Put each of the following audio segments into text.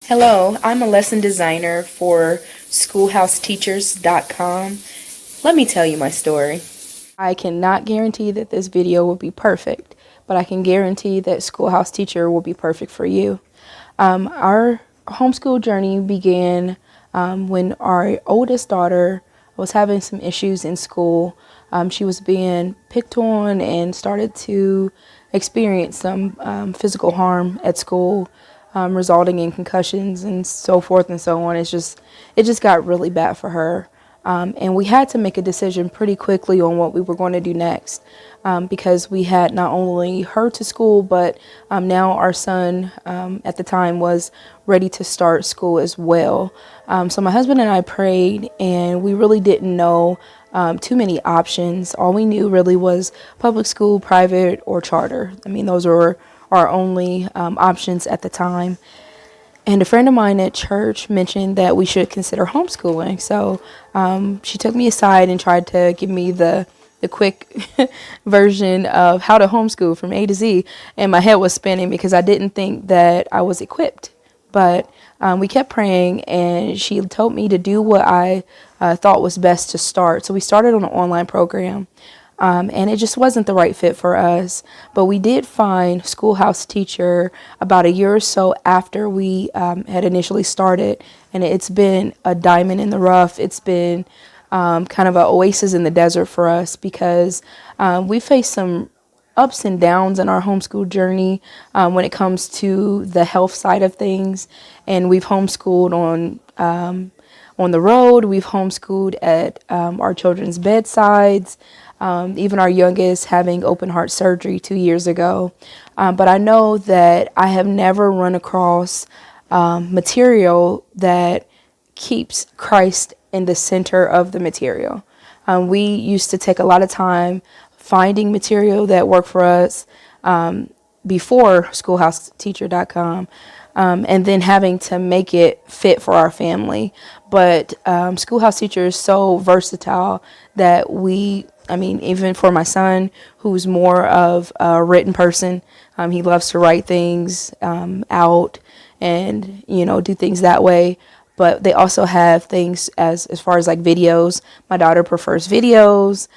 Hello, I'm a lesson designer for schoolhouseteachers.com. Let me tell you my story. I cannot guarantee that this video will be perfect, but I can guarantee that Schoolhouse Teacher will be perfect for you. Our homeschool journey began when our oldest daughter was having some issues in school. She was being picked on and started to experience some physical harm at school, resulting in concussions and so forth and so on. It just got really bad for her. And we had to make a decision pretty quickly on what we were going to do next, because we had not only her to school, but now our son at the time was ready to start school as well. So my husband and I prayed, and we really didn't know too many options. All we knew really was public school, private, or charter. I mean, those were our only options at the time. And a friend of mine at church mentioned that we should consider homeschooling. So she took me aside and tried to give me the quick version of how to homeschool from A to Z. And my head was spinning because I didn't think that I was equipped. But we kept praying, and she told me to do what I thought was best to start. So we started on an online program. And it just wasn't the right fit for us. But we did find Schoolhouse Teacher about a year or so after we had initially started. And it's been a diamond in the rough. It's been kind of an oasis in the desert for us, because we faced some ups and downs in our homeschool journey when it comes to the health side of things. And we've homeschooled on the road. We've homeschooled at our children's bedsides. Even our youngest having open heart surgery 2 years ago. But I know that I have never run across material that keeps Christ in the center of the material. We used to take a lot of time finding material that worked for us before schoolhouseteacher.com. And then having to make it fit for our family. But Schoolhouse Teacher is so versatile that even for my son, who's more of a written person, he loves to write things out and, do things that way. But they also have things as far as like videos. My daughter prefers videos.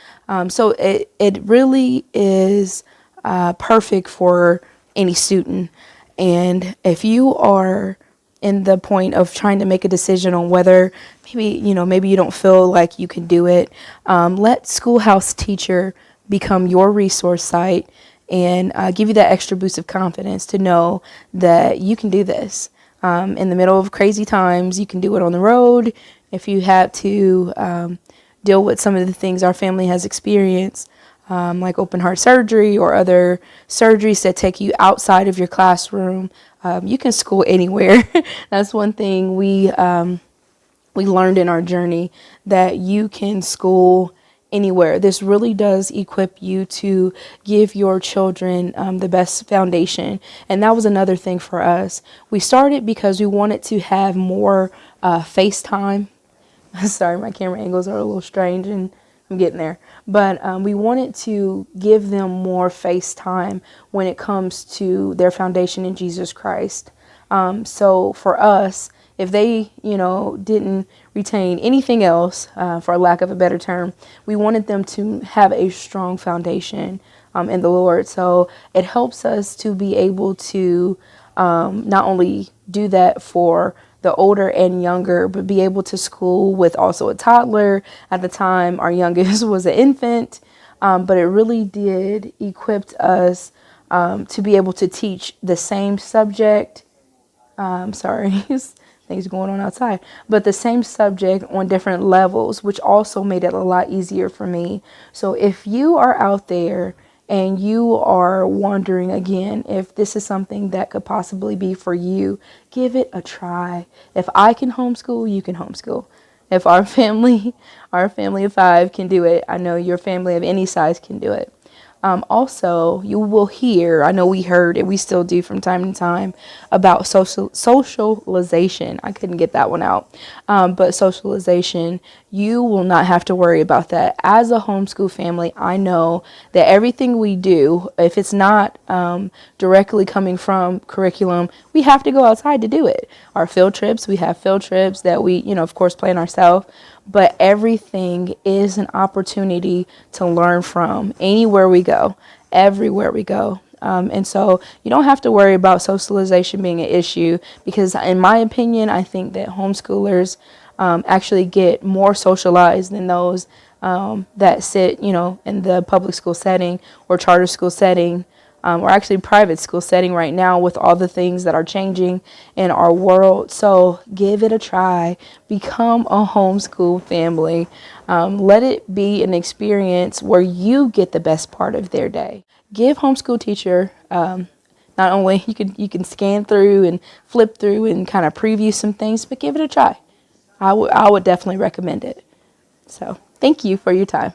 So it really is perfect for any student. And if you are in the point of trying to make a decision on whether maybe you don't feel like you can do it, let Schoolhouse Teacher become your resource site and give you that extra boost of confidence to know that you can do this. In the middle of crazy times, you can do it on the road. If you have to deal with some of the things our family has experienced, like open heart surgery or other surgeries that take you outside of your classroom, you can school anywhere. That's one thing we learned in our journey, that you can school anywhere. This really does equip you to give your children the best foundation. And that was another thing for us. We started because we wanted to have more FaceTime. Sorry, my camera angles are a little strange and I'm getting there. But we wanted to give them more face time when it comes to their foundation in Jesus Christ. So for us, if they, didn't retain anything else, for lack of a better term, we wanted them to have a strong foundation in the Lord. So it helps us to be able to not only do that for the older and younger, but be able to school with also a toddler. At the time, our youngest was an infant, but it really did equip us to be able to teach the same subject. Sorry, things going on outside, but the same subject on different levels, which also made it a lot easier for me. So if you are out there and you are wondering again if this is something that could possibly be for you, give it a try. If I can homeschool, you can homeschool. If our family of 5 can do it, I know your family of any size can do it. Also, you will hear, I know we heard, and we still do from time to time, about socialization. I couldn't get that one out. But socialization You will not have to worry about that. As a homeschool family, I know that everything we do, if it's not directly coming from curriculum, we have to go outside to do it. Our field trips, we have field trips that we, of course, plan ourselves, but everything is an opportunity to learn from anywhere we go, everywhere we go. And so you don't have to worry about socialization being an issue, because in my opinion, I think that homeschoolers actually get more socialized than those that sit, in the public school setting or charter school setting, or actually private school setting right now with all the things that are changing in our world. So give it a try. Become a homeschool family. Let it be an experience where you get the best part of their day. Give homeschool teacher not only you can scan through and flip through and kind of preview some things, but give it a try. I would definitely recommend it. So thank you for your time.